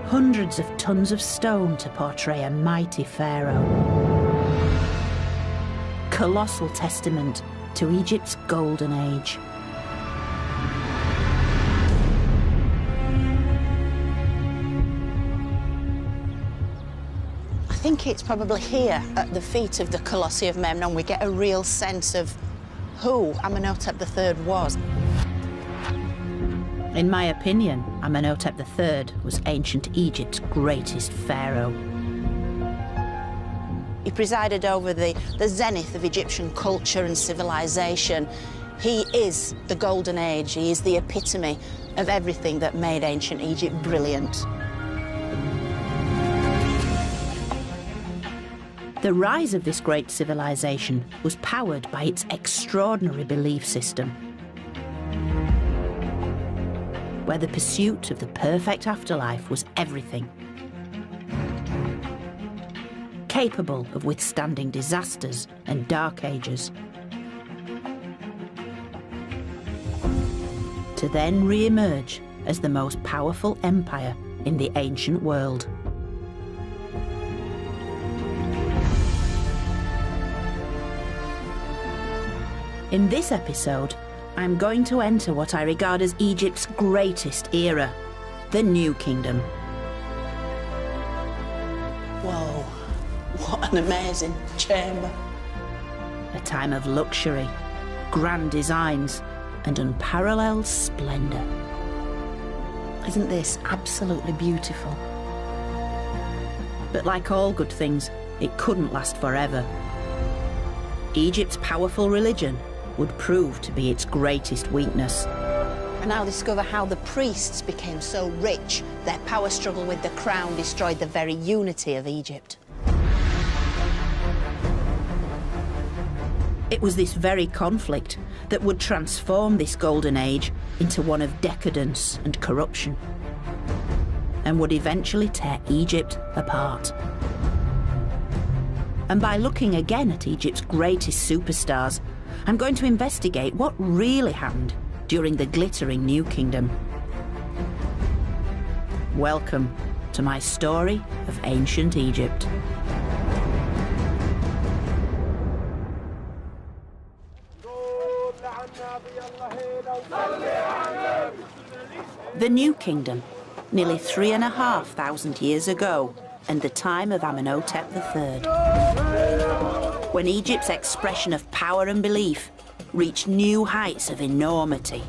hundreds of tons of stone to portray a mighty pharaoh. Colossal testament to Egypt's golden age. I think it's probably here at the feet of the Colossi of Memnon we get a real sense of who Amenhotep III was. In my opinion, Amenhotep III was ancient Egypt's greatest pharaoh. He presided over the zenith of Egyptian culture and civilization. He is the golden age. He is the epitome of everything that made ancient Egypt brilliant. The rise of this great civilization was powered by its extraordinary belief system, where the pursuit of the perfect afterlife was everything. Capable of withstanding disasters and dark ages, to then re-emerge as the most powerful empire in the ancient world. In this episode, I'm going to enter what I regard as Egypt's greatest era, the New Kingdom. Whoa, what an amazing chamber. A time of luxury, grand designs, and unparalleled splendour. Isn't this absolutely beautiful? But like all good things, it couldn't last forever. Egypt's powerful religion would prove to be its greatest weakness. And I'll discover how the priests became so rich, their power struggle with the crown destroyed the very unity of Egypt. It was this very conflict that would transform this golden age into one of decadence and corruption, and would eventually tear Egypt apart. And by looking again at Egypt's greatest superstars, I'm going to investigate what really happened during the glittering New Kingdom. Welcome to my story of ancient Egypt. The New Kingdom, nearly 3,500 years ago, and the time of Amenhotep III, when Egypt's expression of power and belief reached new heights of enormity.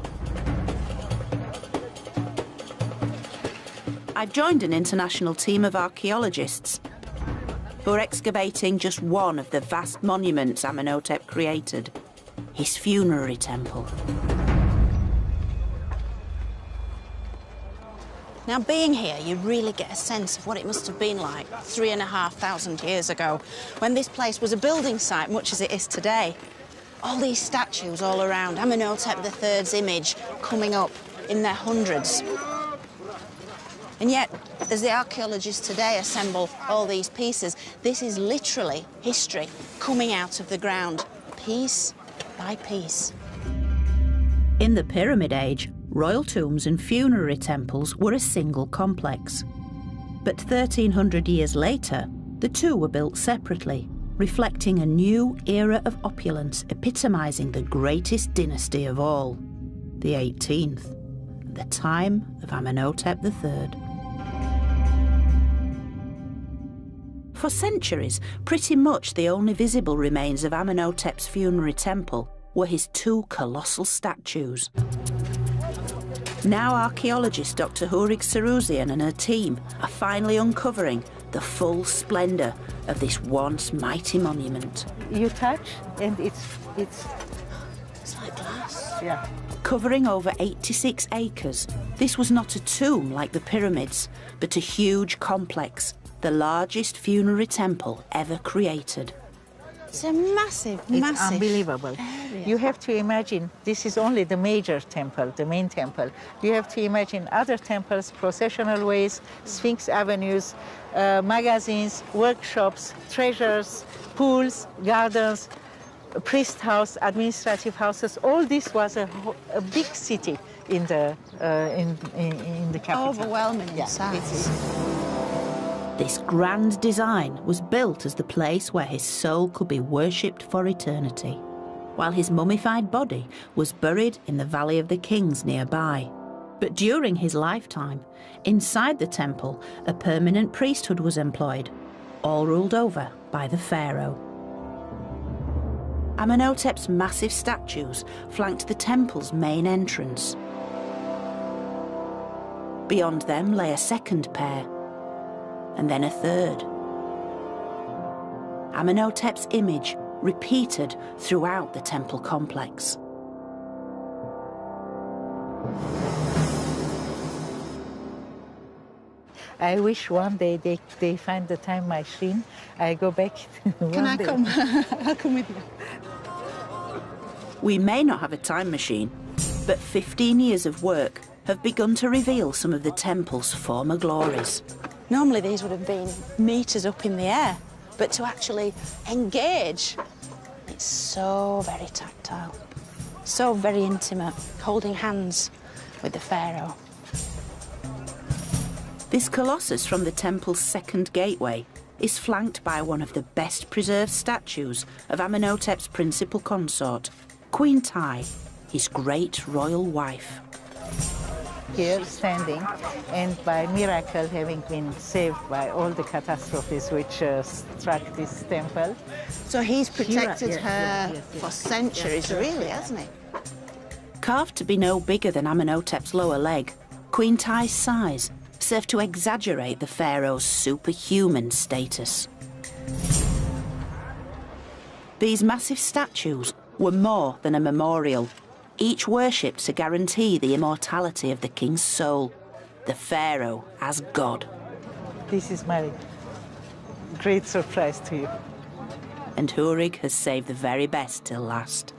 I've joined an international team of archaeologists who are excavating just one of the vast monuments Amenhotep created, his funerary temple. Now, being here, you really get a sense of what it must have been like 3,500 years ago, when this place was a building site, much as it is today. All these statues all around, Amenhotep III's image coming up in their hundreds. And yet, as the archaeologists today assemble all these pieces, this is literally history coming out of the ground, piece by piece. In the Pyramid Age, royal tombs and funerary temples were a single complex. But 1,300 years later, the two were built separately, reflecting a new era of opulence epitomising the greatest dynasty of all, the 18th, the time of Amenhotep III. For centuries, pretty much the only visible remains of Amenhotep's funerary temple were his two colossal statues. Now archaeologist Dr. Hourig Sarouzian and her team are finally uncovering the full splendour of this once mighty monument. You touch and it's like glass. Yeah. Covering over 86 acres, this was not a tomb like the pyramids, but a huge complex, the largest funerary temple ever created. It's a massive, It's unbelievable. area. You have to imagine, this is only the major temple, the main temple. You have to imagine other temples, processional ways, Sphinx avenues, magazines, workshops, treasures, pools, gardens, priest house, administrative houses. All this was a big city in the capital. Overwhelming Yeah, size. it is. This grand design was built as the place where his soul could be worshipped for eternity, while his mummified body was buried in the Valley of the Kings nearby. But during his lifetime, inside the temple, a permanent priesthood was employed, all ruled over by the pharaoh. Amenhotep's massive statues flanked the temple's main entrance. Beyond them lay a second pair, and then a third. Amenhotep's image repeated throughout the temple complex. I wish one day they find the time machine. I go back. Can I come? I'll come with you. We may not have a time machine, but 15 years of work have begun to reveal some of the temple's former glories. Normally these would have been meters up in the air, but to actually engage, it's so very tactile, so very intimate, holding hands with the pharaoh. This colossus from the temple's second gateway is flanked by one of the best preserved statues of Amenhotep's principal consort, Queen Ty, his great royal wife. Here standing, and by miracle having been saved by all the catastrophes which struck this temple. So he's protected her for centuries, really, hasn't he? Carved to be no bigger than Amenhotep's lower leg, Queen Ty's size served to exaggerate the pharaoh's superhuman status. These massive statues were more than a memorial, each worshipped to guarantee the immortality of the king's soul, the pharaoh as god. This is my great surprise to you. And Hourig has saved the very best till last.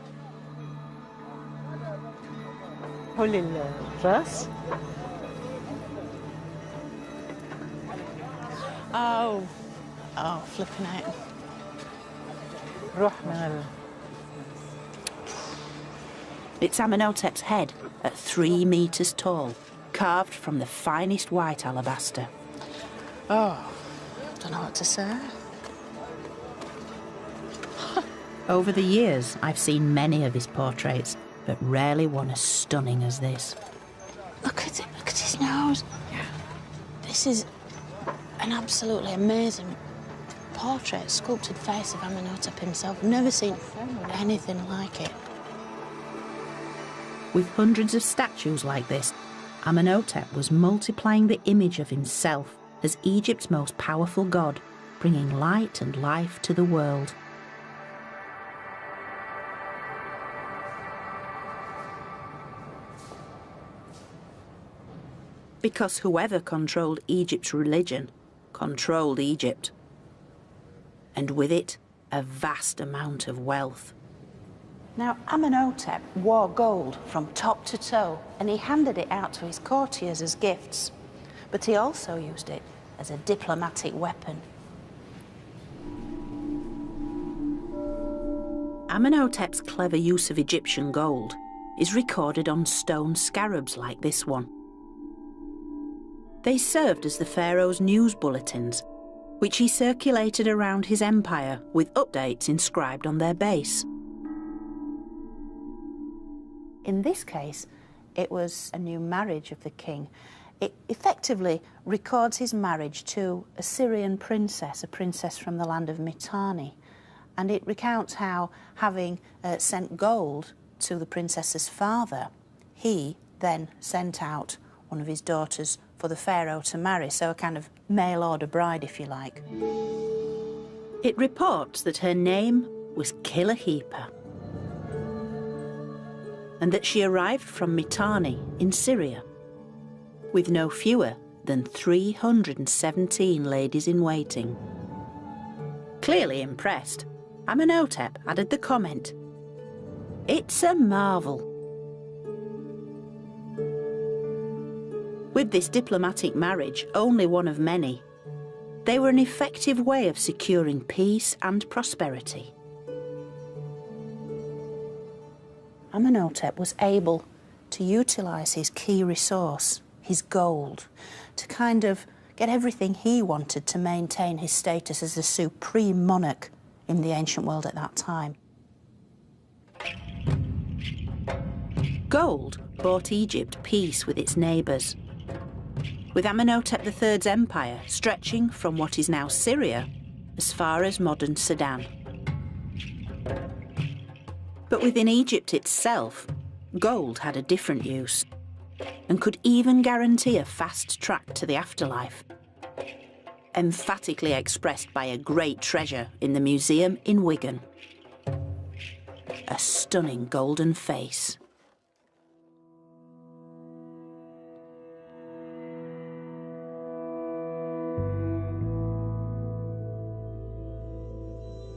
Holy Ras. Oh, flipping out. It's Amenhotep's head at 3 meters tall, carved from the finest white alabaster. Oh, don't know what to say. Over the years, I've seen many of his portraits, but rarely one as stunning as this. Look at it, look at his nose. Yeah. This is an absolutely amazing portrait, sculpted face of Amenhotep himself. I've never seen anything like it. With hundreds of statues like this, Amenhotep was multiplying the image of himself as Egypt's most powerful god, bringing light and life to the world. Because whoever controlled Egypt's religion controlled Egypt. And with it, a vast amount of wealth. Now, Amenhotep wore gold from top to toe, and he handed it out to his courtiers as gifts. But he also used it as a diplomatic weapon. Amenhotep's clever use of Egyptian gold is recorded on stone scarabs like this one. They served as the pharaoh's news bulletins, which he circulated around his empire with updates inscribed on their base. In this case, it was a new marriage of the king. It effectively records his marriage to a Syrian princess, a princess from the land of Mitanni. And it recounts how, having sent gold to the princess's father, he then sent out one of his daughters for the pharaoh to marry, so a kind of mail-order bride, if you like. It reports that her name was Kilahepa, and that she arrived from Mitanni in Syria, with no fewer than 317 ladies-in-waiting. Clearly impressed, Amenhotep added the comment, "It's a marvel." With this diplomatic marriage, only one of many, they were an effective way of securing peace and prosperity. Amenhotep was able to utilise his key resource, his gold, to kind of get everything he wanted to maintain his status as the supreme monarch in the ancient world at that time. Gold bought Egypt peace with its neighbours, with Amenhotep III's empire stretching from what is now Syria as far as modern Sudan. But within Egypt itself, gold had a different use and could even guarantee a fast track to the afterlife, emphatically expressed by a great treasure in the museum in Wigan. A stunning golden face.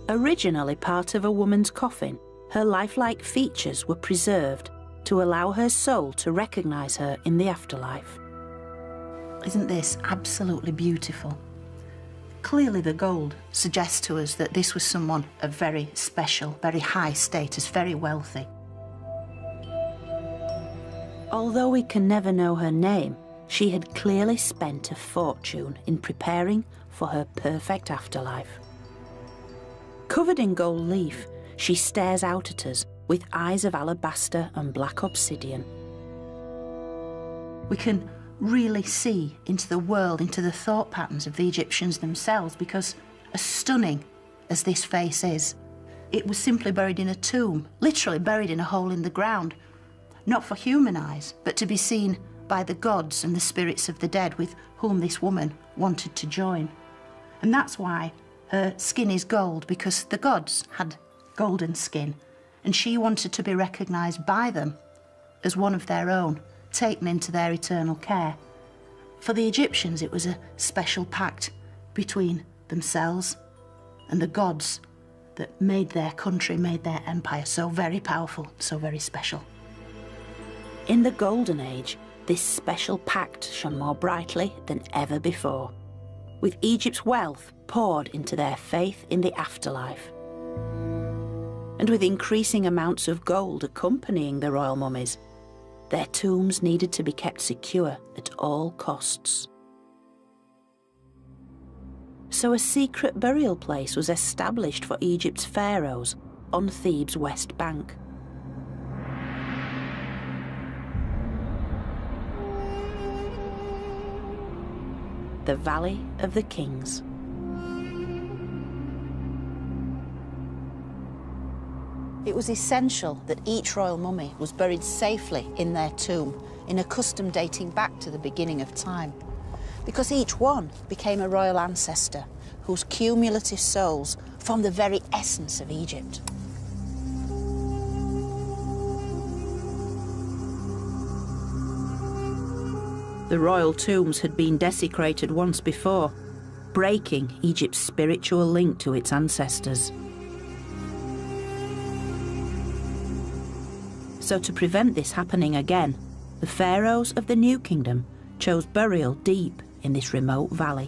Originally part of a woman's coffin, her lifelike features were preserved to allow her soul to recognise her in the afterlife. Isn't this absolutely beautiful? Clearly the gold suggests to us that this was someone of very special, very high status, very wealthy. Although we can never know her name, she had clearly spent a fortune in preparing for her perfect afterlife. Covered in gold leaf, she stares out at us with eyes of alabaster and black obsidian. We can really see into the world, into the thought patterns of the Egyptians themselves, because as stunning as this face is, it was simply buried in a tomb, literally buried in a hole in the ground, not for human eyes, but to be seen by the gods and the spirits of the dead with whom this woman wanted to join. And that's why her skin is gold, because the gods had golden skin, and she wanted to be recognised by them as one of their own, taken into their eternal care. For the Egyptians, it was a special pact between themselves and the gods that made their country, made their empire so very powerful, so very special. In the Golden Age, this special pact shone more brightly than ever before, with Egypt's wealth poured into their faith in the afterlife. And with increasing amounts of gold accompanying the royal mummies, their tombs needed to be kept secure at all costs. So a secret burial place was established for Egypt's pharaohs on Thebes' west bank. The Valley of the Kings. It was essential that each royal mummy was buried safely in their tomb, in a custom dating back to the beginning of time, because each one became a royal ancestor whose cumulative souls form the very essence of Egypt. The royal tombs had been desecrated once before, breaking Egypt's spiritual link to its ancestors. So to prevent this happening again, the pharaohs of the New Kingdom chose burial deep in this remote valley,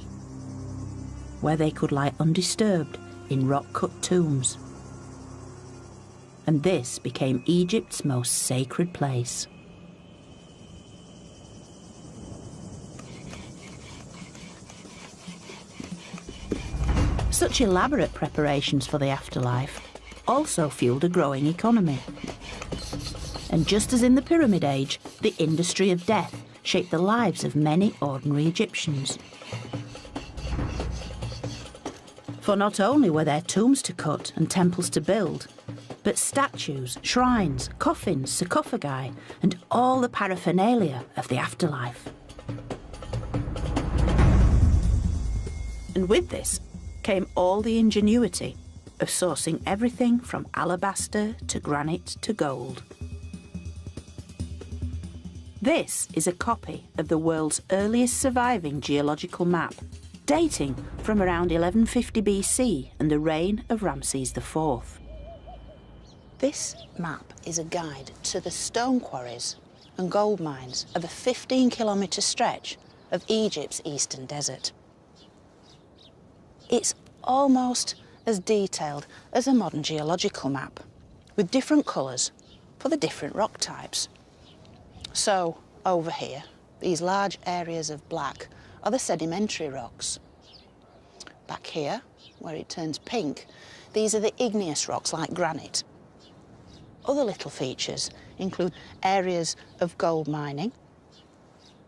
where they could lie undisturbed in rock-cut tombs. And this became Egypt's most sacred place. Such elaborate preparations for the afterlife also fueled a growing economy. And just as in the Pyramid Age, the industry of death shaped the lives of many ordinary Egyptians. For not only were there tombs to cut and temples to build, but statues, shrines, coffins, sarcophagi, and all the paraphernalia of the afterlife. And with this came all the ingenuity of sourcing everything from alabaster to granite to gold. This is a copy of the world's earliest surviving geological map, dating from around 1150 BC and the reign of Ramses IV. This map is a guide to the stone quarries and gold mines of a 15-kilometre stretch of Egypt's eastern desert. It's almost as detailed as a modern geological map, with different colours for the different rock types. So, over here, these large areas of black are the sedimentary rocks. Back here, where it turns pink, these are the igneous rocks like granite. Other little features include areas of gold mining,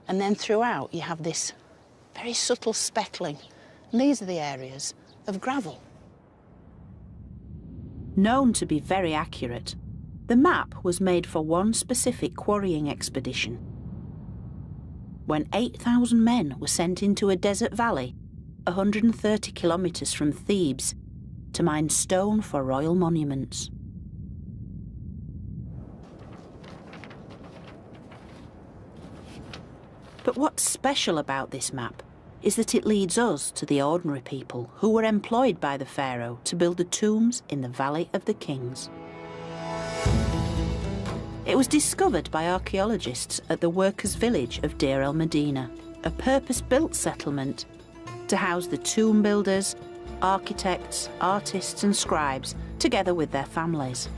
and then throughout you have this very subtle speckling, and these are the areas of gravel. Known to be very accurate, the map was made for one specific quarrying expedition. When 8,000 men were sent into a desert valley, 130 kilometres from Thebes, to mine stone for royal monuments. But what's special about this map is that it leads us to the ordinary people who were employed by the pharaoh to build the tombs in the Valley of the Kings. It was discovered by archaeologists at the workers' village of Deir el-Medina, a purpose-built settlement to house the tomb builders, architects, artists and scribes, together with their families.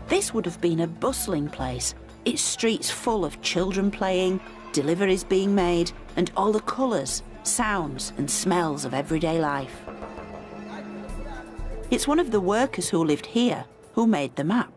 This would have been a bustling place, its streets full of children playing, deliveries being made, and all the colours, sounds and smells of everyday life. It's one of the workers who lived here who made the map.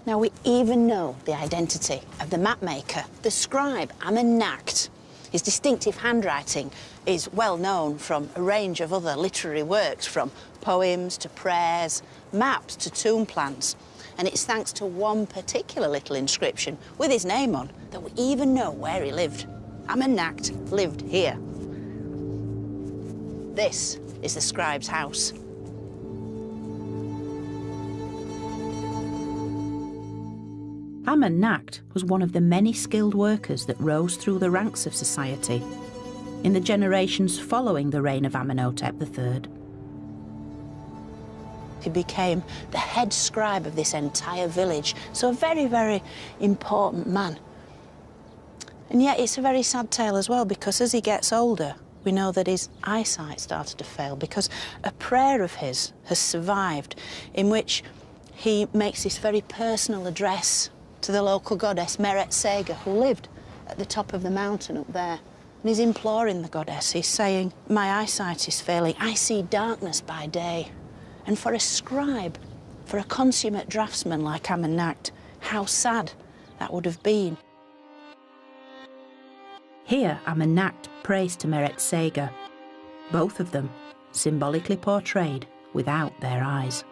Now we even know the identity of the map maker, the scribe Amennacht. His distinctive handwriting is well known from a range of other literary works, from poems to prayers, maps to tomb plans. And it's thanks to one particular little inscription with his name on that we even know where he lived. Amennacht lived here. This is the scribe's house. Amennacht was one of the many skilled workers that rose through the ranks of society in the generations following the reign of Amenhotep III. He became the head scribe of this entire village, so a very, very important man. And yet it's a very sad tale as well, because as he gets older, we know that his eyesight started to fail, because a prayer of his has survived in which he makes this very personal address to the local goddess Meret Sega, who lived at the top of the mountain up there. And he's imploring the goddess. He's saying, "My eyesight is failing. I see darkness by day." And for a scribe, for a consummate draftsman like Amennacht, how sad that would have been. Here, Amennacht prays to Meret Sega, both of them symbolically portrayed without their eyes.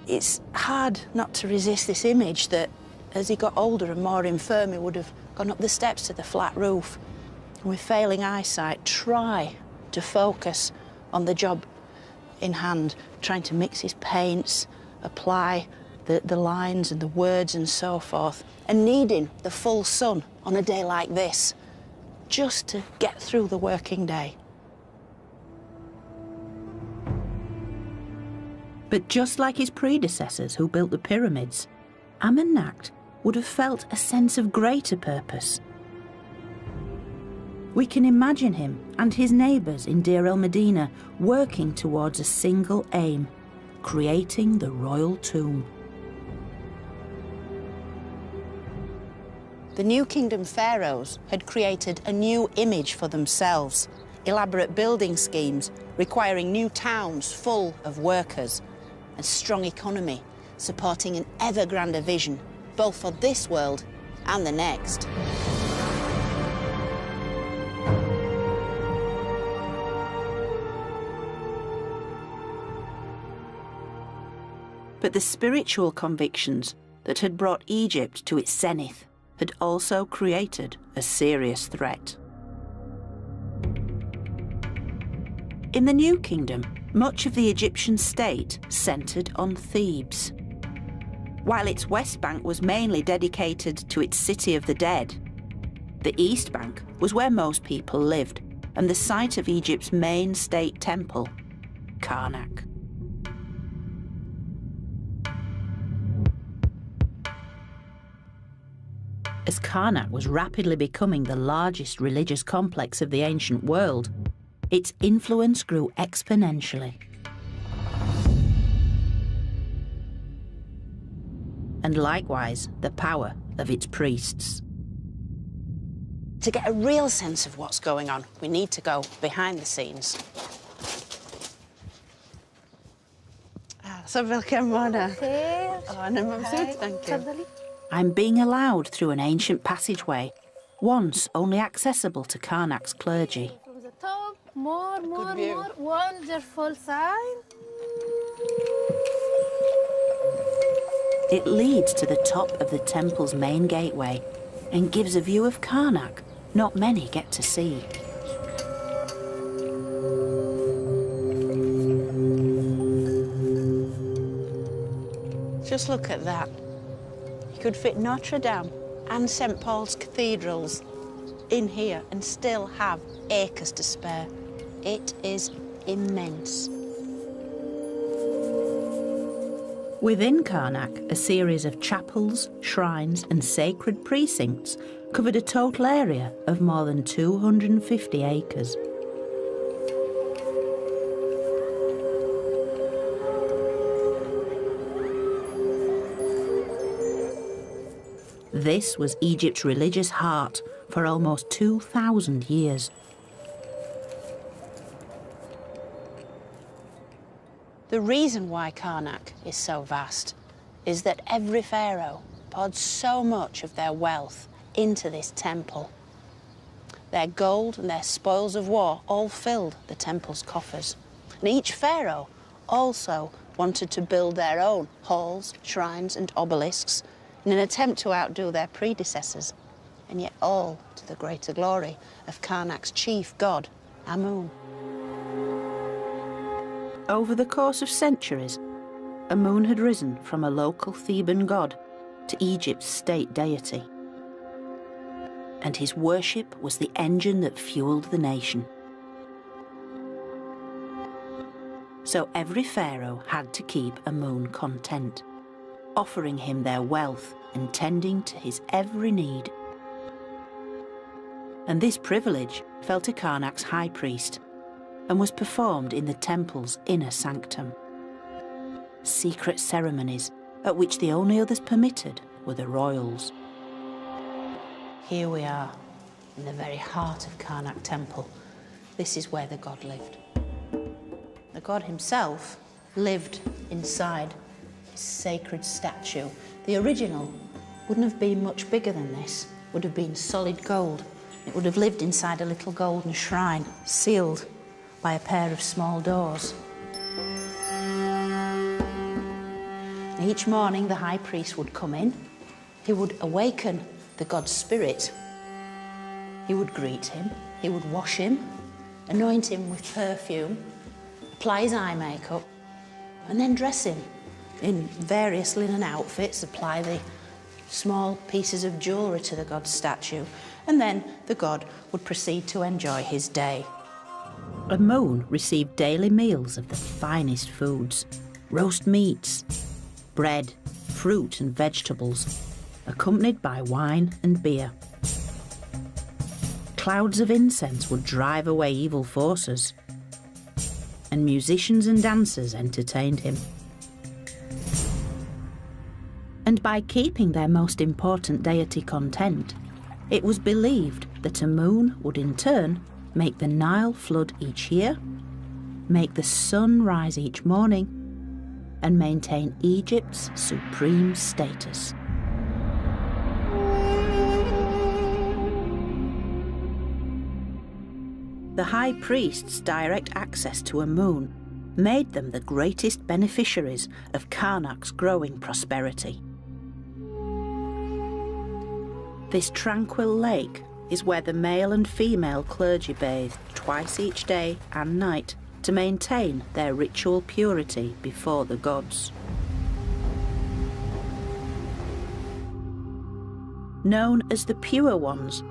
It's hard not to resist this image that as he got older and more infirm, he would have gone up the steps to the flat roof, and with failing eyesight, try to focus on the job in hand, trying to mix his paints, apply the lines and the words and so forth, and needing the full sun on a day like this, just to get through the working day. But just like his predecessors who built the pyramids, Amennacht would have felt a sense of greater purpose. We can imagine him and his neighbours in Deir el-Medina working towards a single aim, creating the royal tomb. The New Kingdom pharaohs had created a new image for themselves, elaborate building schemes requiring new towns full of workers, a strong economy supporting an ever grander vision, both for this world and the next. But the spiritual convictions that had brought Egypt to its zenith had also created a serious threat. In the New Kingdom, much of the Egyptian state centred on Thebes. While its West Bank was mainly dedicated to its city of the dead, the East Bank was where most people lived and the site of Egypt's main state temple, Karnak. As Karnak was rapidly becoming the largest religious complex of the ancient world, its influence grew exponentially. And likewise, the power of its priests. To get a real sense of what's going on, we need to go behind the scenes. I'm being allowed through an ancient passageway, once only accessible to Karnak's clergy. From the top, more, wonderful sign. It leads to the top of the temple's main gateway and gives a view of Karnak not many get to see. Just look at that. You could fit Notre Dame and St. Paul's cathedrals in here and still have acres to spare. It is immense. Within Karnak, a series of chapels, shrines and sacred precincts covered a total area of more than 250 acres. This was Egypt's religious heart for almost 2,000 years. The reason why Karnak is so vast is that every pharaoh poured so much of their wealth into this temple. Their gold and their spoils of war all filled the temple's coffers. And each pharaoh also wanted to build their own halls, shrines and obelisks in an attempt to outdo their predecessors, and yet all to the greater glory of Karnak's chief god, Amun. Over the course of centuries, Amun had risen from a local Theban god to Egypt's state deity. And his worship was the engine that fueled the nation. So every pharaoh had to keep Amun content, offering him their wealth and tending to his every need. And this privilege fell to Karnak's high priest and was performed in the temple's inner sanctum. Secret ceremonies at which the only others permitted were the royals. Here we are, in the very heart of Karnak Temple. This is where the god lived. The god himself lived inside his sacred statue. The original wouldn't have been much bigger than this, would have been solid gold. It would have lived inside a little golden shrine, sealed by a pair of small doors. Each morning the high priest would come in. He would awaken the god's spirit. He would greet him, he would wash him, anoint him with perfume, apply his eye makeup, and then dress him in various linen outfits, apply the small pieces of jewellery to the god's statue, and then the god would proceed to enjoy his day. Amun received daily meals of the finest foods, roast meats, bread, fruit and vegetables, accompanied by wine and beer. Clouds of incense would drive away evil forces, and musicians and dancers entertained him. And by keeping their most important deity content, it was believed that Amun would in turn make the Nile flood each year, make the sun rise each morning, and maintain Egypt's supreme status. The high priest's direct access to Amun made them the greatest beneficiaries of Karnak's growing prosperity. This tranquil lake is where the male and female clergy bathed twice each day and night to maintain their ritual purity before the gods. Known as the Pure Ones,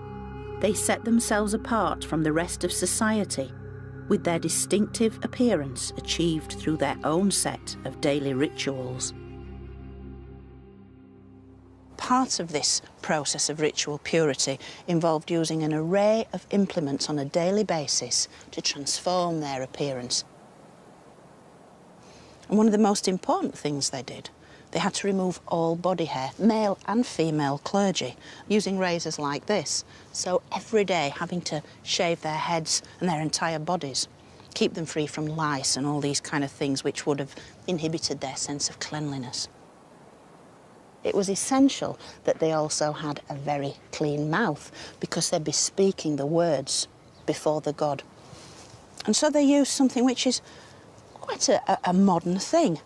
they set themselves apart from the rest of society with their distinctive appearance achieved through their own set of daily rituals. Part of this process of ritual purity involved using an array of implements on a daily basis to transform their appearance. And one of the most important things they did They had to remove all body hair, male and female clergy, using razors like this. So every day having to shave their heads and their entire bodies, keep them free from lice and all these kind of things which would have inhibited their sense of cleanliness. It was essential that they also had a very clean mouth because they'd be speaking the words before the god. And so they used something which is quite a modern thing.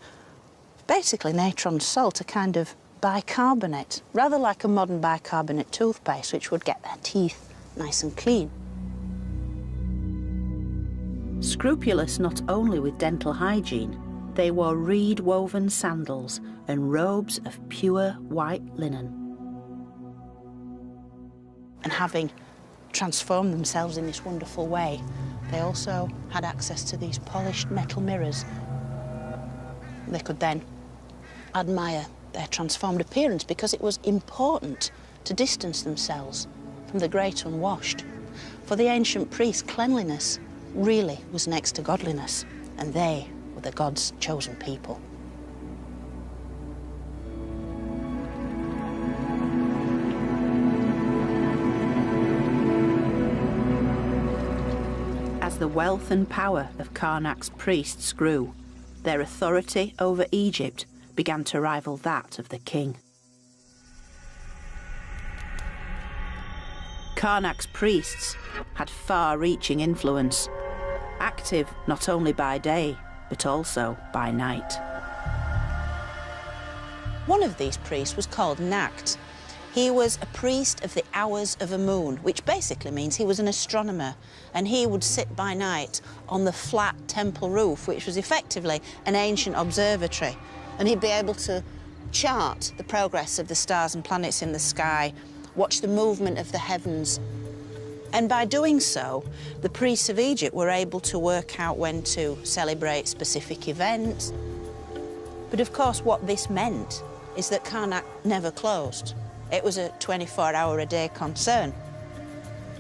Basically natron salt, a kind of bicarbonate, rather like a modern bicarbonate toothpaste, which would get their teeth nice and clean. Scrupulous not only with dental hygiene, they wore reed-woven sandals and robes of pure white linen. And having transformed themselves in this wonderful way, they also had access to these polished metal mirrors. They could then admire their transformed appearance because it was important to distance themselves from the great unwashed. For the ancient priests, cleanliness really was next to godliness, and they were the God's chosen people. As the wealth and power of Karnak's priests grew, their authority over Egypt began to rival that of the king. Karnak's priests had far-reaching influence, active not only by day, but also by night. One of these priests was called Nakt. He was a priest of the hours of a moon, which basically means he was an astronomer, and he would sit by night on the flat temple roof, which was effectively an ancient observatory, and he'd be able to chart the progress of the stars and planets in the sky, watch the movement of the heavens. And by doing so, the priests of Egypt were able to work out when to celebrate specific events. But of course, what this meant is that Karnak never closed. It was a 24-hour-a-day concern.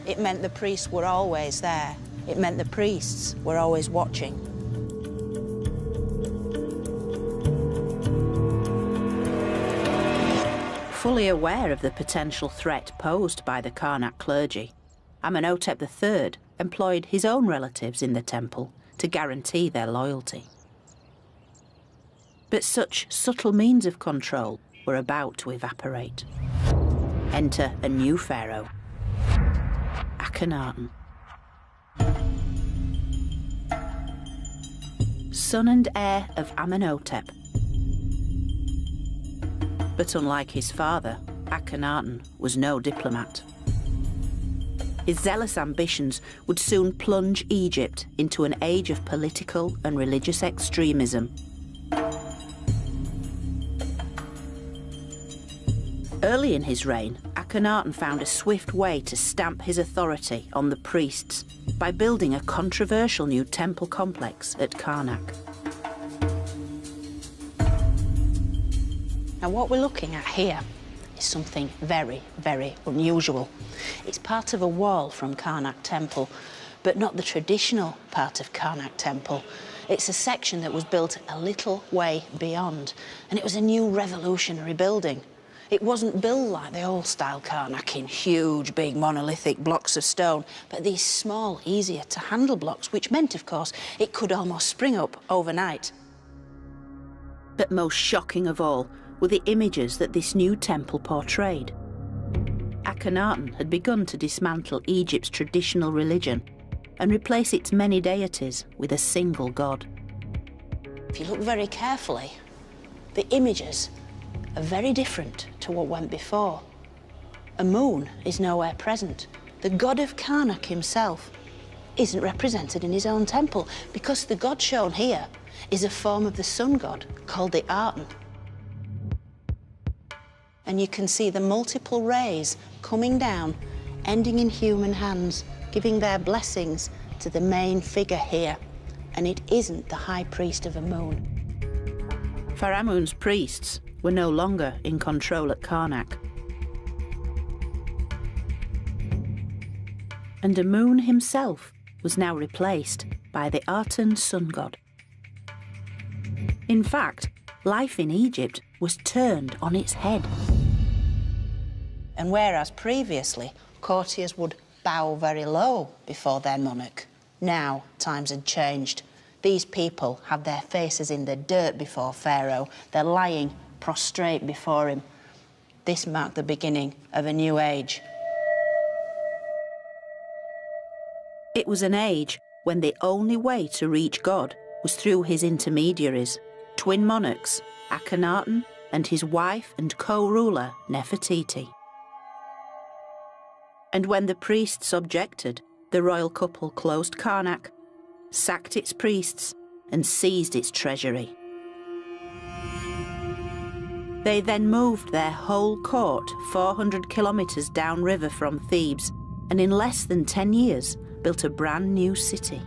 It meant the priests were always there. It meant the priests were always watching. Fully aware of the potential threat posed by the Karnak clergy, Amenhotep III employed his own relatives in the temple to guarantee their loyalty. But such subtle means of control were about to evaporate. Enter a new pharaoh, Akhenaten. Son and heir of Amenhotep. But unlike his father, Akhenaten was no diplomat. His zealous ambitions would soon plunge Egypt into an age of political and religious extremism. Early in his reign, Akhenaten found a swift way to stamp his authority on the priests by building a controversial new temple complex at Karnak. Now, what we're looking at here is something very, very unusual. It's part of a wall from Karnak Temple, but not the traditional part of Karnak Temple. It's a section that was built a little way beyond, and it was a new revolutionary building. It wasn't built like the old-style Karnak in huge, big, monolithic blocks of stone, but these small, easier-to-handle blocks, which meant, of course, it could almost spring up overnight. But most shocking of all were the images that this new temple portrayed. Akhenaten had begun to dismantle Egypt's traditional religion and replace its many deities with a single god. If you look very carefully, the images are very different to what went before. A moon is nowhere present. The god of Karnak himself isn't represented in his own temple because the god shown here is a form of the sun god called the Aten. And you can see the multiple rays coming down, ending in human hands, giving their blessings to the main figure here. And it isn't the high priest of Amun. Pharaoh's priests were no longer in control at Karnak. And Amun himself was now replaced by the Aten sun god. In fact, life in Egypt was turned on its head. And whereas previously courtiers would bow very low before their monarch, now times had changed. These people have their faces in the dirt before Pharaoh. They're lying prostrate before him. This marked the beginning of a new age. It was an age when the only way to reach God was through his intermediaries, twin monarchs, Akhenaten and his wife and co-ruler Nefertiti. And when the priests objected, the royal couple closed Karnak, sacked its priests and seized its treasury. They then moved their whole court 400 kilometres downriver from Thebes and in less than 10 years built a brand new city.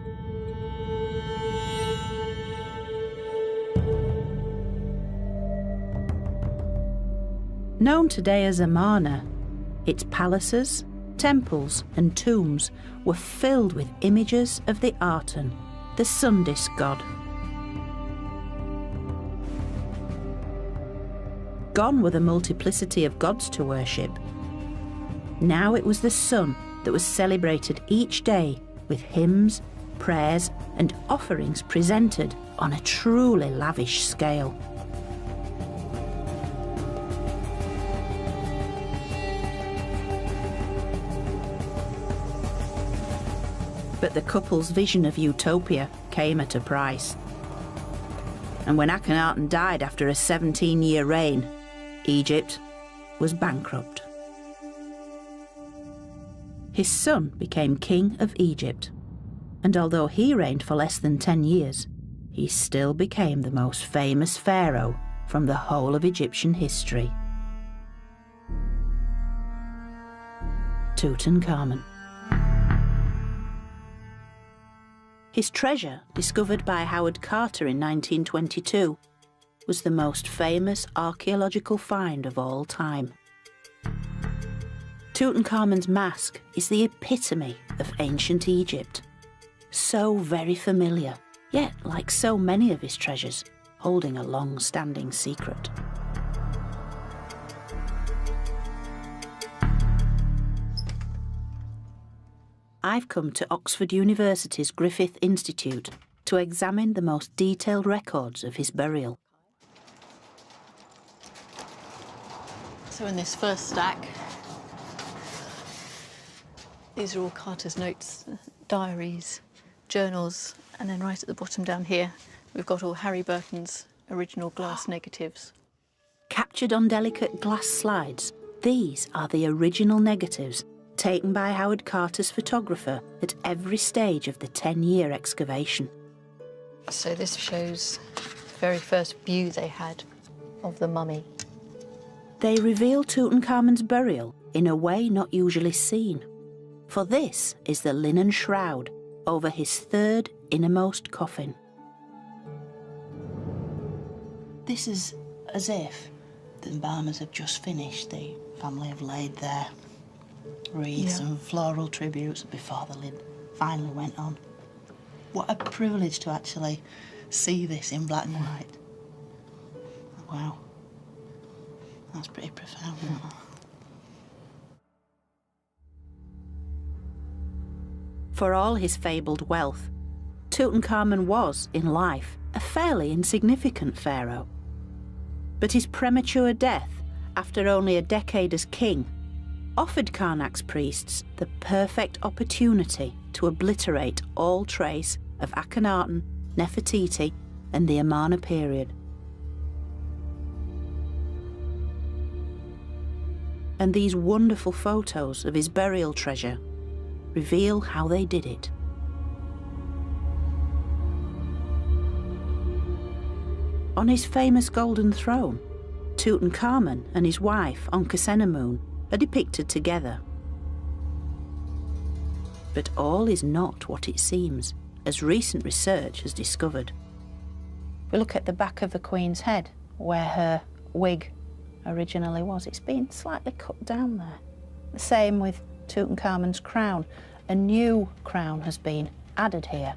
Known today as Amarna, its palaces, temples and tombs were filled with images of the Aten, the sun disk god. Gone were the multiplicity of gods to worship. Now it was the sun that was celebrated each day with hymns, prayers and offerings presented on a truly lavish scale. But the couple's vision of utopia came at a price. And when Akhenaten died after a 17-year reign, Egypt was bankrupt. His son became king of Egypt, and although he reigned for less than 10 years, he still became the most famous pharaoh from the whole of Egyptian history. Tutankhamun. His treasure, discovered by Howard Carter in 1922, was the most famous archaeological find of all time. Tutankhamun's mask is the epitome of ancient Egypt. So very familiar, yet, like so many of his treasures, holding a long-standing secret. I've come to Oxford University's Griffith Institute to examine the most detailed records of his burial. So in this first stack, these are all Carter's notes, diaries, journals, and then right at the bottom down here, we've got all Harry Burton's original glass negatives. Captured on delicate glass slides, these are the original negatives taken by Howard Carter's photographer at every stage of the 10-year excavation. So this shows the very first view they had of the mummy. They reveal Tutankhamun's burial in a way not usually seen, for this is the linen shroud over his third innermost coffin. This is as if the embalmers have just finished. The family have laid their wreaths and floral tributes before the lid finally went on. What a privilege to actually see this in black and white. Wow. That's pretty profound, isn't it? For all his fabled wealth, Tutankhamun was, in life, a fairly insignificant pharaoh. But his premature death, after only a decade as king, offered Karnak's priests the perfect opportunity to obliterate all trace of Akhenaten, Nefertiti and the Amarna period. And these wonderful photos of his burial treasure reveal how they did it. On his famous golden throne, Tutankhamun and his wife, Ankhesenamun, are depicted together. But all is not what it seems, as recent research has discovered. We look at the back of the Queen's head, where her wig originally was. It's been slightly cut down there. The same with Tutankhamun's crown. A new crown has been added here.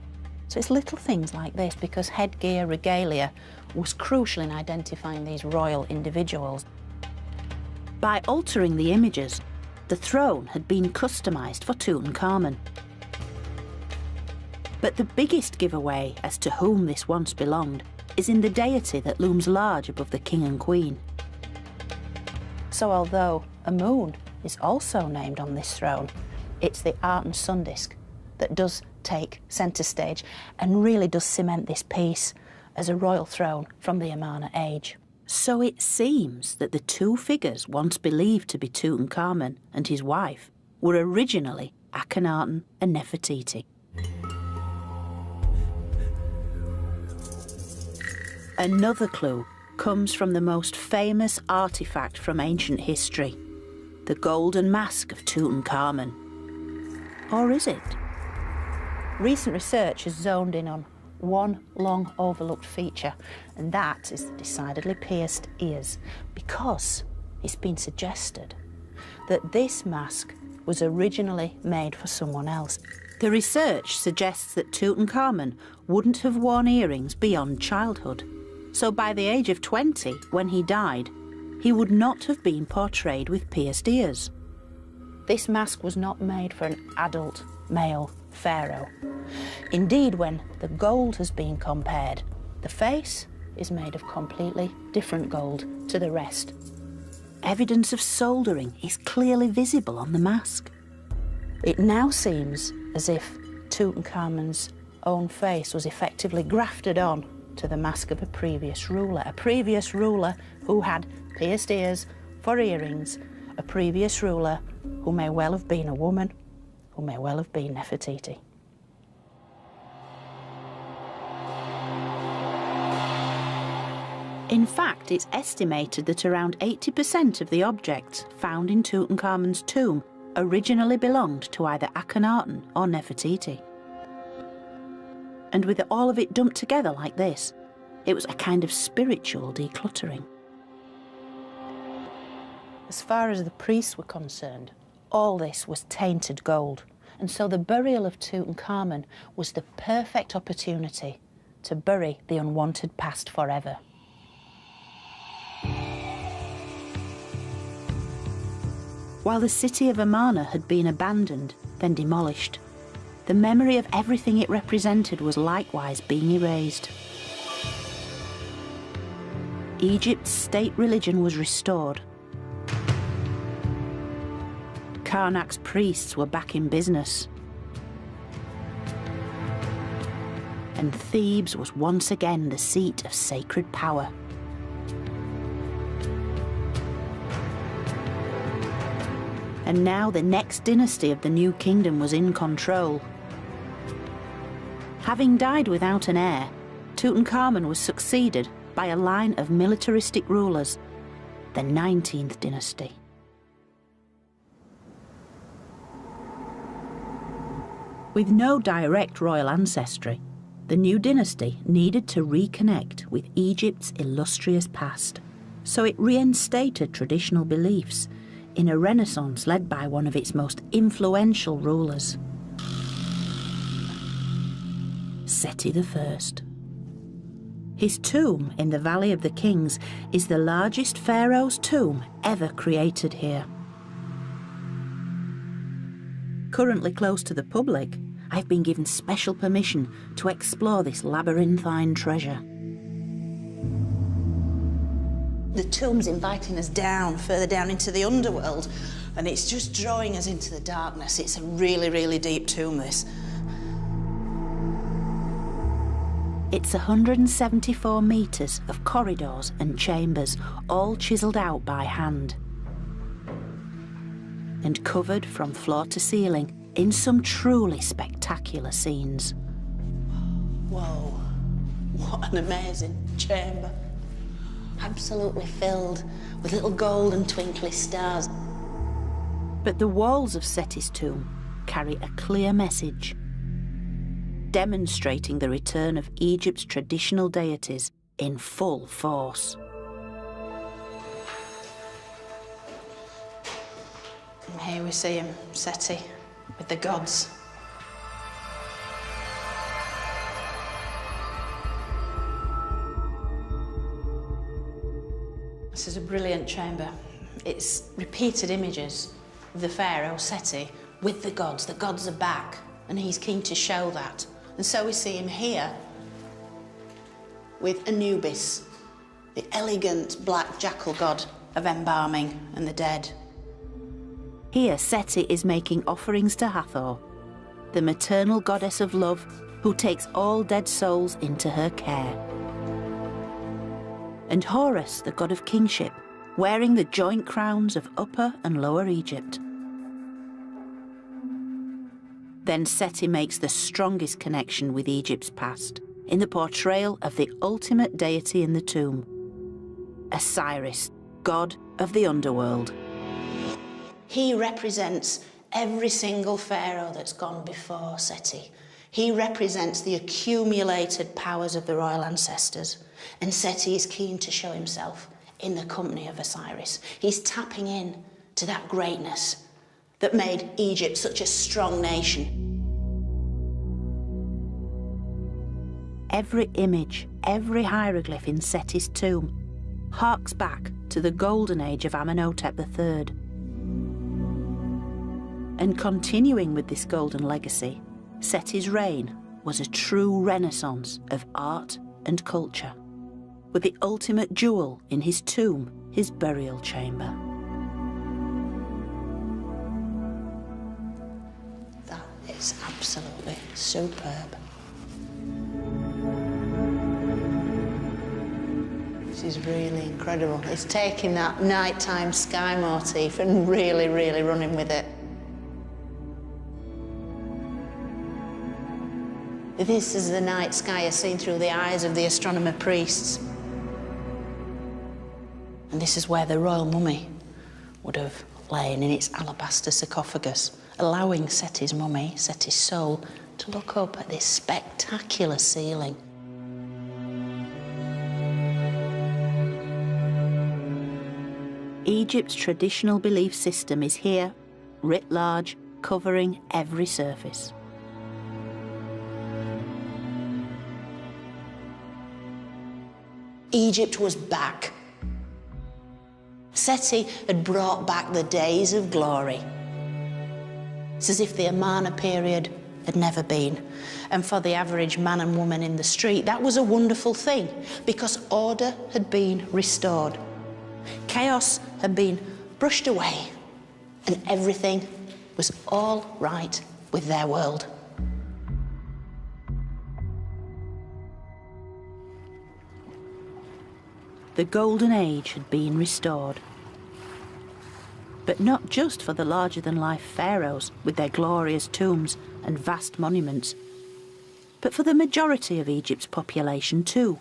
So it's little things like this, because headgear, regalia, was crucial in identifying these royal individuals. By altering the images, the throne had been customised for Tutankhamun. But the biggest giveaway as to whom this once belonged is in the deity that looms large above the king and queen. So although a moon is also named on this throne, it's the Arten sun disk that does take centre stage and really does cement this piece as a royal throne from the Amarna age. So it seems that the two figures once believed to be Tutankhamun and his wife were originally Akhenaten and Nefertiti. Another clue comes from the most famous artefact from ancient history, the golden mask of Tutankhamun. Or is it? Recent research has zoned in on one long overlooked feature, and that is the decidedly pierced ears, because it's been suggested that this mask was originally made for someone else. The research suggests that Tutankhamun wouldn't have worn earrings beyond childhood. So by the age of 20, when he died, he would not have been portrayed with pierced ears. This mask was not made for an adult male pharaoh. Indeed, when the gold has been compared, the face is made of completely different gold to the rest. Evidence of soldering is clearly visible on the mask. It now seems as if Tutankhamun's own face was effectively grafted on to the mask of a previous ruler who had pierced ears for earrings, a previous ruler who may well have been a woman, who may well have been Nefertiti. In fact, it's estimated that around 80% of the objects found in Tutankhamun's tomb originally belonged to either Akhenaten or Nefertiti. And with all of it dumped together like this, it was a kind of spiritual decluttering. As far as the priests were concerned, all this was tainted gold, and so the burial of Tutankhamun was the perfect opportunity to bury the unwanted past forever. While the city of Amarna had been abandoned, then demolished, the memory of everything it represented was likewise being erased. Egypt's state religion was restored. Karnak's priests were back in business. And Thebes was once again the seat of sacred power. And now the next dynasty of the new kingdom was in control. Having died without an heir, Tutankhamun was succeeded by a line of militaristic rulers, the 19th dynasty. With no direct royal ancestry, the new dynasty needed to reconnect with Egypt's illustrious past, so it reinstated traditional beliefs in a renaissance led by one of its most influential rulers, Seti I. His tomb in the Valley of the Kings is the largest pharaoh's tomb ever created here. Currently closed to the public, I've been given special permission to explore this labyrinthine treasure. The tomb's inviting us down, further down into the underworld, and it's just drawing us into the darkness. It's a really, really deep tomb, this. It's 174 metres of corridors and chambers, all chiselled out by hand, and covered from floor to ceiling in some truly spectacular scenes. Whoa, what an amazing chamber. Absolutely filled with little gold and twinkly stars. But the walls of Seti's tomb carry a clear message, demonstrating the return of Egypt's traditional deities in full force. And here we see him, Seti, with the gods. brilliant chamber. It's repeated images of the pharaoh Seti with the gods. The gods are back, and he's keen to show that. And so we see him here with Anubis, the elegant black jackal god of embalming and the dead. Here Seti is making offerings to Hathor, the maternal goddess of love who takes all dead souls into her care. And Horus, the god of kingship, wearing the joint crowns of Upper and Lower Egypt. Then Seti makes the strongest connection with Egypt's past in the portrayal of the ultimate deity in the tomb, Osiris, god of the underworld. He represents every single pharaoh that's gone before Seti. He represents the accumulated powers of the royal ancestors, and Seti is keen to show himself in the company of Osiris. He's tapping in to that greatness that made Egypt such a strong nation. Every image, every hieroglyph in Seti's tomb harks back to the golden age of Amenhotep III. And continuing with this golden legacy, Seti's reign was a true renaissance of art and culture, with the ultimate jewel in his tomb, his burial chamber. That is absolutely superb. This is really incredible. It's taking that nighttime sky motif and really, really running with it. This is the night sky as seen through the eyes of the astronomer priests. And this is where the royal mummy would have lain in its alabaster sarcophagus, allowing Seti's mummy, Seti's soul, to look up at this spectacular ceiling. Egypt's traditional belief system is here, writ large, covering every surface. Egypt was back. Seti had brought back the days of glory. It's as if the Amarna period had never been. And for the average man and woman in the street, that was a wonderful thing, because order had been restored. Chaos had been brushed away, and everything was all right with their world. The golden age had been restored. But not just for the larger-than-life pharaohs with their glorious tombs and vast monuments, but for the majority of Egypt's population too.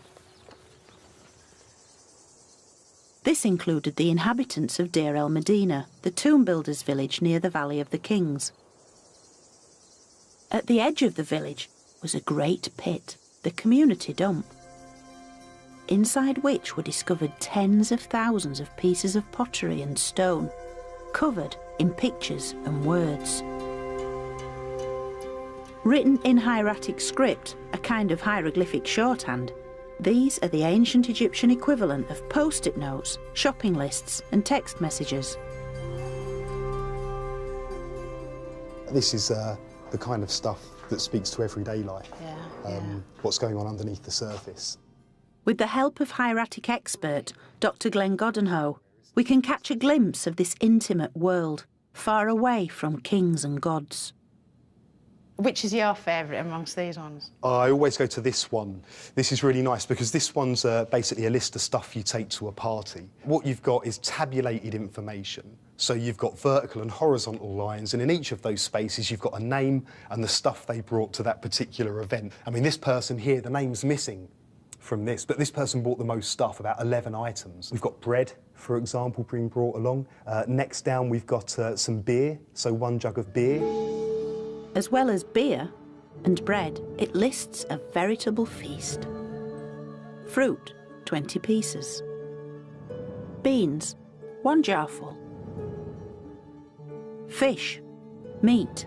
This included the inhabitants of Deir el-Medina, the tomb builders' village near the Valley of the Kings. At the edge of the village was a great pit, the community dump, inside which were discovered tens of thousands of pieces of pottery and stone, covered in pictures and words. Written in hieratic script, a kind of hieroglyphic shorthand, these are the ancient Egyptian equivalent of post-it notes, shopping lists and text messages. This is the kind of stuff that speaks to everyday life, what's going on underneath the surface. With the help of hieratic expert Dr. Glenn Goddenhoe, we can catch a glimpse of this intimate world, far away from kings and gods. Which is your favourite amongst these ones? I always go to this one. This is really nice because this one's basically a list of stuff you take to a party. What you've got is tabulated information. So you've got vertical and horizontal lines, and in each of those spaces you've got a name and the stuff they brought to that particular event. I mean, this person here, the name's missing from this, but this person bought the most stuff, about 11 items. We've got bread, for example, being brought along. Next down we've got some beer, so 1 jug of beer. As well as beer and bread, it lists a veritable feast. Fruit, 20 pieces. Beans, 1 jarful. Fish, meat,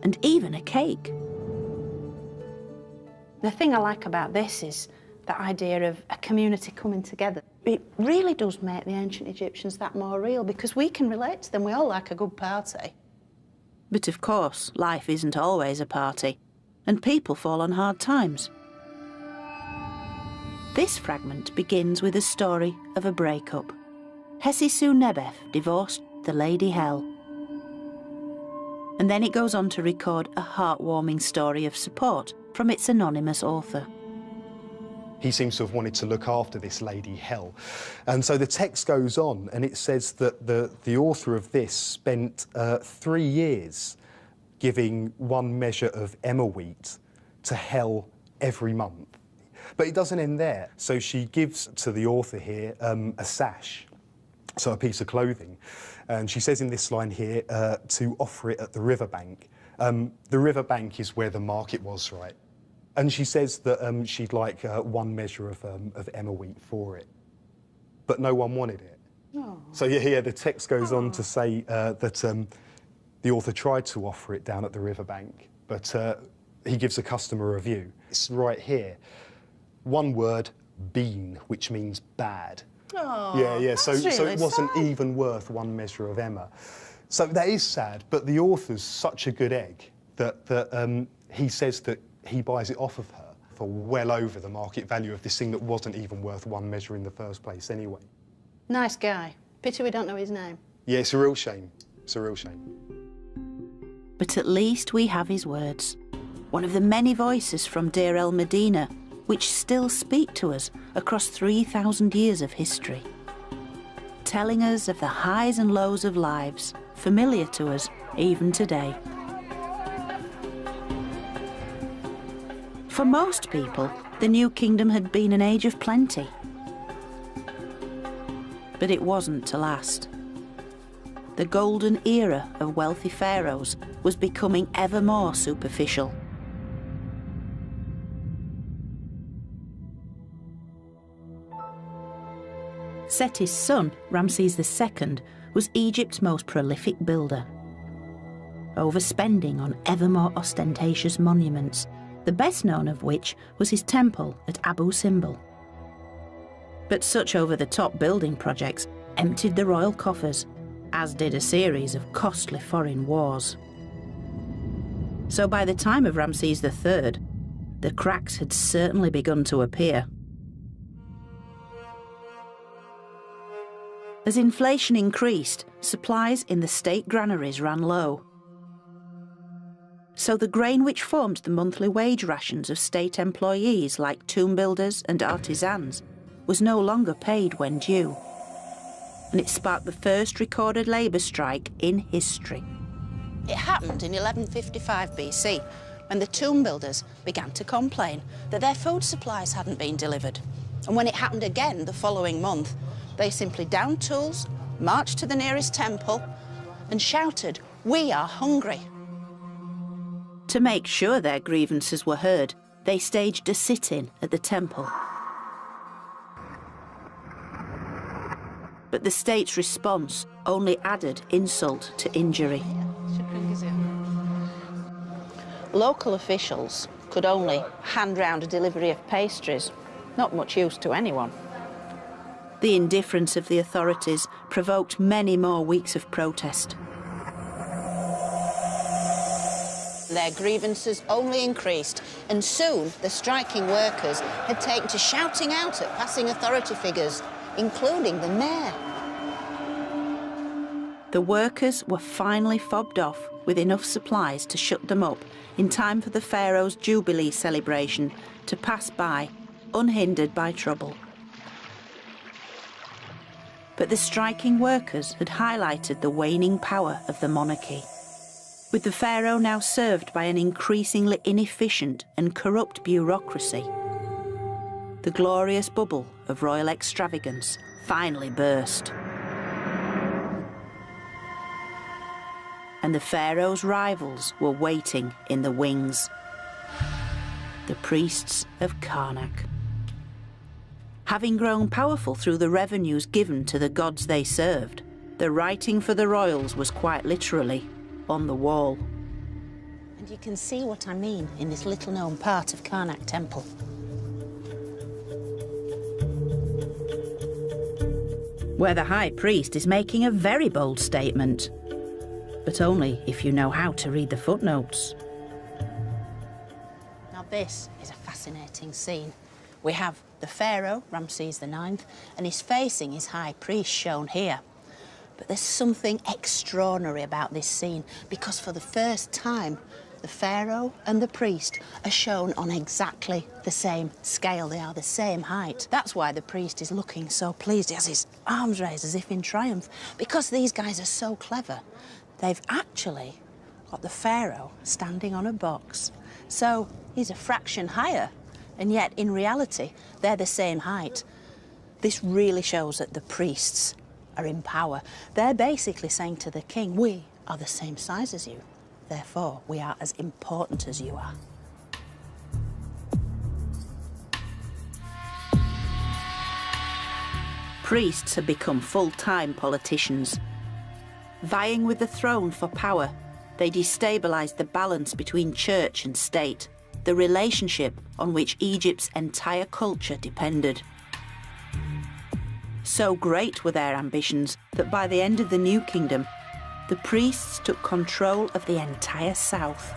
and even a cake. The thing I like about this is that idea of a community coming together. It really does make the ancient Egyptians that more real, because we can relate to them. We all like a good party. But of course, life isn't always a party, and people fall on hard times. This fragment begins with a story of a breakup. Hesisu-Nebef divorced the Lady Hell. And then it goes on to record a heartwarming story of support from its anonymous author. He seems to have wanted to look after this Lady Hell. And so the text goes on, and it says that the author of this spent 3 years giving 1 measure of emmer wheat to Hell every month. But it doesn't end there. So she gives to the author here a sash, so a piece of clothing. And she says in this line here to offer it at the riverbank. The riverbank is where the market was, right? And she says that she'd like 1 measure of emmer wheat for it. But no one wanted it. Oh. So yeah, the text goes on to say that the author tried to offer it down at the riverbank, but he gives a customer review. It's right here. 1 word, bean, which means bad. Oh, yeah. So really it wasn't sad. even worth 1 measure of emmer. So that is sad, but the author's such a good egg that he says that he buys it off of her for well over the market value of this thing that wasn't even worth 1 measure in the first place anyway. Nice guy. Pity we don't know his name. Yeah, it's a real shame. It's a real shame. But at least we have his words. One of the many voices from Deir el Medina, which still speak to us across 3,000 years of history, telling us of the highs and lows of lives, familiar to us even today. For most people, the New Kingdom had been an age of plenty. But it wasn't to last. The golden era of wealthy pharaohs was becoming ever more superficial. Seti's son, Ramses II, was Egypt's most prolific builder. Overspending on ever more ostentatious monuments, the best known of which was his temple at Abu Simbel. But such over-the-top building projects emptied the royal coffers, as did a series of costly foreign wars. So by the time of Ramses III, the cracks had certainly begun to appear. As inflation increased, supplies in the state granaries ran low. So the grain which formed the monthly wage rations of state employees like tomb builders and artisans was no longer paid when due. And it sparked the first recorded labour strike in history. It happened in 1155 BC, when the tomb builders began to complain that their food supplies hadn't been delivered. And when it happened again the following month, they simply downed tools, marched to the nearest temple, and shouted, "We are hungry." To make sure their grievances were heard, they staged a sit-in at the temple. But the state's response only added insult to injury. Local officials could only hand round a delivery of pastries, not much use to anyone. The indifference of the authorities provoked many more weeks of protest. Their grievances only increased, and soon the striking workers had taken to shouting out at passing authority figures, including the mayor. The workers were finally fobbed off with enough supplies to shut them up in time for the pharaoh's Jubilee celebration to pass by, unhindered by trouble. But the striking workers had highlighted the waning power of the monarchy. With the pharaoh now served by an increasingly inefficient and corrupt bureaucracy, the glorious bubble of royal extravagance finally burst. And the pharaoh's rivals were waiting in the wings. The priests of Karnak. Having grown powerful through the revenues given to the gods they served, the writing for the royals was quite literally on the wall. And you can see what I mean in this little-known part of Karnak Temple. where the high priest is making a very bold statement, but only if you know how to read the footnotes. Now this is a fascinating scene. We have the Pharaoh, Ramses IX, and he's facing his high priest shown here. But there's something extraordinary about this scene because for the first time, the Pharaoh and the priest are shown on exactly the same scale. They are the same height. That's why the priest is looking so pleased. He has his arms raised as if in triumph. Because these guys are so clever, they've actually got the Pharaoh standing on a box. So he's a fraction higher, and yet in reality, they're the same height. This really shows that the priests are in power. They're basically saying to the king, we are the same size as you. Therefore, we are as important as you are. Priests have become full-time politicians. Vying with the throne for power, they destabilised the balance between church and state, the relationship on which Egypt's entire culture depended. So great were their ambitions that by the end of the New Kingdom, the priests took control of the entire south.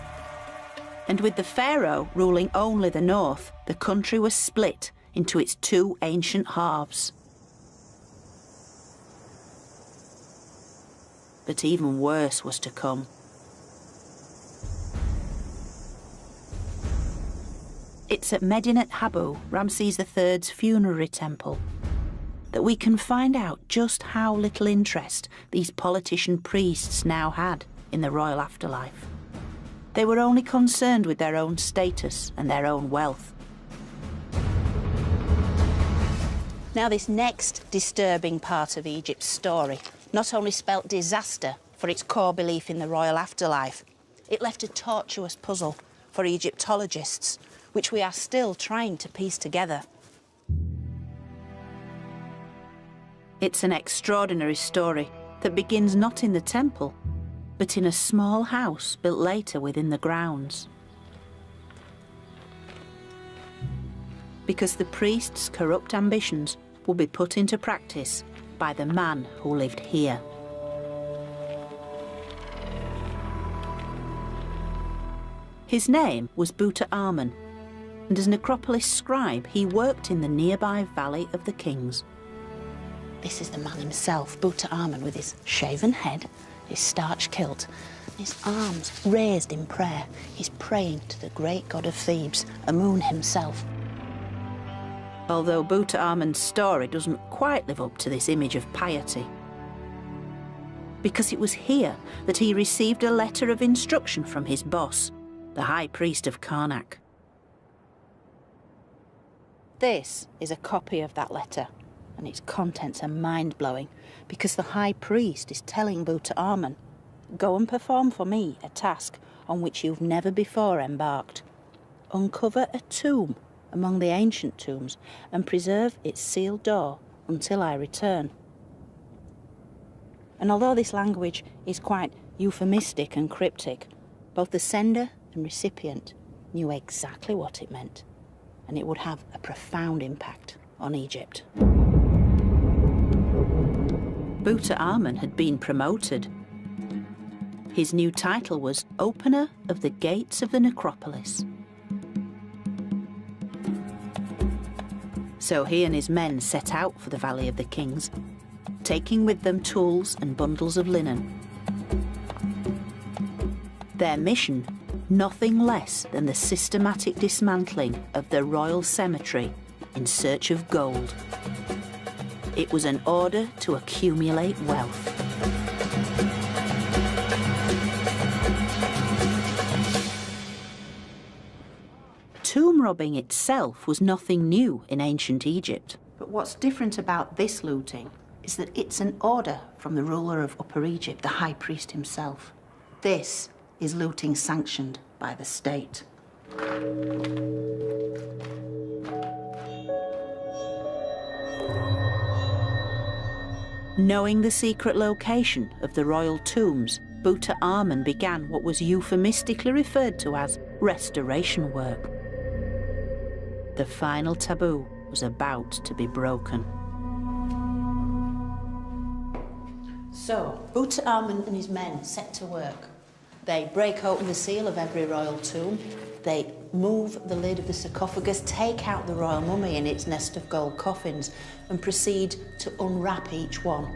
And with the Pharaoh ruling only the north, the country was split into its two ancient halves. But even worse was to come. It's at Medinet Habu, Ramses III's funerary temple, that we can find out just how little interest these politician priests now had in the royal afterlife. They were only concerned with their own status and their own wealth. Now, this next disturbing part of Egypt's story not only spelt disaster for its core belief in the royal afterlife, it left a tortuous puzzle for Egyptologists, which we are still trying to piece together. It's an extraordinary story that begins not in the temple, but in a small house built later within the grounds. Because the priest's corrupt ambitions will be put into practice by the man who lived here. His name was Buta Amen, and as an Necropolis scribe, he worked in the nearby Valley of the Kings. This is the man himself, Buta Amen, with his shaven head, his starched kilt, his arms raised in prayer. He's praying to the great god of Thebes, Amun himself. Although Buta Amen's story doesn't quite live up to this image of piety. Because it was here that he received a letter of instruction from his boss, the high priest of Karnak. This is a copy of that letter, and its contents are mind-blowing because the high priest is telling Buta Amen, go and perform for me a task on which you've never before embarked. Uncover a tomb among the ancient tombs and preserve its sealed door until I return. And although this language is quite euphemistic and cryptic, both the sender and recipient knew exactly what it meant, and it would have a profound impact on Egypt. Buta Amen had been promoted. His new title was Opener of the Gates of the Necropolis. So he and his men set out for the Valley of the Kings, taking with them tools and bundles of linen. Their mission, nothing less than the systematic dismantling of the royal cemetery in search of gold. It was an order to accumulate wealth. Tomb robbing itself was nothing new in ancient Egypt. But what's different about this looting is that it's an order from the ruler of Upper Egypt, the high priest himself. This is looting sanctioned by the state. Knowing the secret location of the royal tombs, Buta Amen began what was euphemistically referred to as restoration work. The final taboo was about to be broken. So, Tutankhamun and his men set to work. They break open the seal of every royal tomb, they move the lid of the sarcophagus, take out the royal mummy in its nest of gold coffins, and proceed to unwrap each one.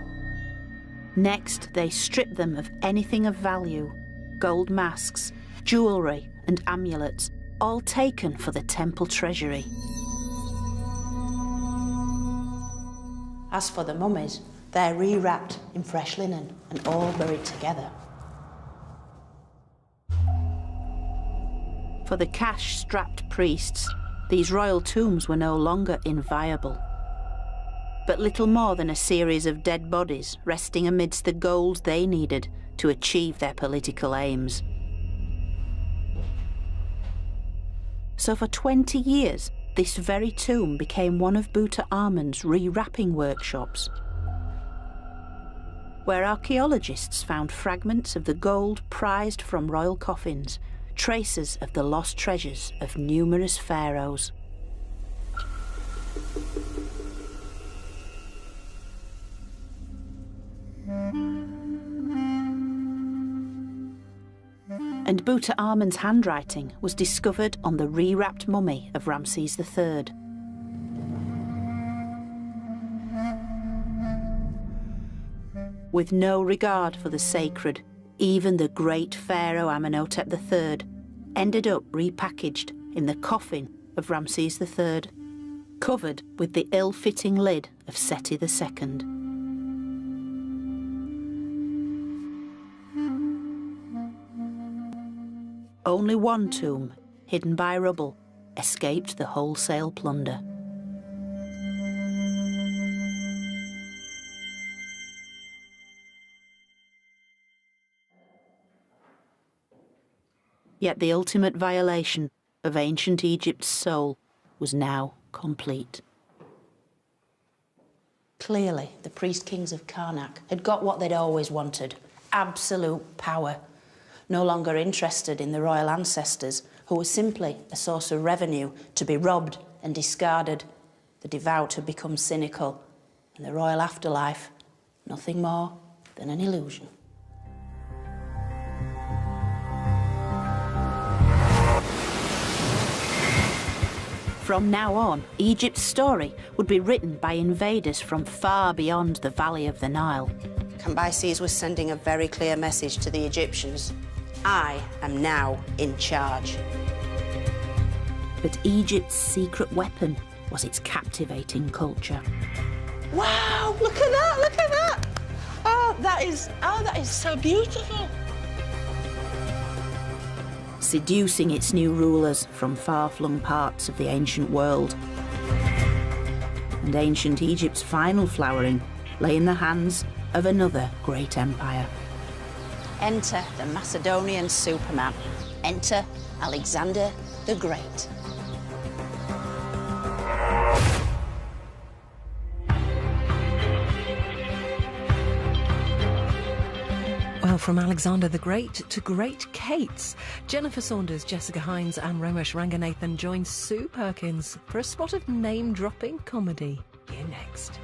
Next, they strip them of anything of value, gold masks, jewellery and amulets, all taken for the temple treasury. As for the mummies, they're rewrapped in fresh linen and all buried together. For the cash-strapped priests, these royal tombs were no longer inviolable, but little more than a series of dead bodies resting amidst the gold they needed to achieve their political aims. So for 20 years, this very tomb became one of Tutankhamun's rewrapping workshops, where archaeologists found fragments of the gold prized from royal coffins, traces of the lost treasures of numerous pharaohs. And Tutankhamun's handwriting was discovered on the rewrapped mummy of Ramses III. With no regard for the sacred, even the great pharaoh Amenhotep III ended up repackaged in the coffin of Ramses III, covered with the ill-fitting lid of Seti II. Only one tomb, hidden by rubble, escaped the wholesale plunder. Yet the ultimate violation of ancient Egypt's soul was now complete. Clearly, the priest-kings of Karnak had got what they'd always wanted, absolute power. No longer interested in the royal ancestors, who were simply a source of revenue to be robbed and discarded. The devout had become cynical, and the royal afterlife, nothing more than an illusion. From now on, Egypt's story would be written by invaders from far beyond the valley of the Nile. Cambyses was sending a very clear message to the Egyptians. I am now in charge. But Egypt's secret weapon was its captivating culture. Wow, look at that, look at that! Oh, that is so beautiful. Seducing its new rulers from far-flung parts of the ancient world. And ancient Egypt's final flowering lay in the hands of another great empire. Enter the Macedonian Superman. Enter Alexander the Great. Well, from Alexander the Great to Great Kates, Jennifer Saunders, Jessica Hines and Romesh Ranganathan join Sue Perkins for a spot of name-dropping comedy. Here next.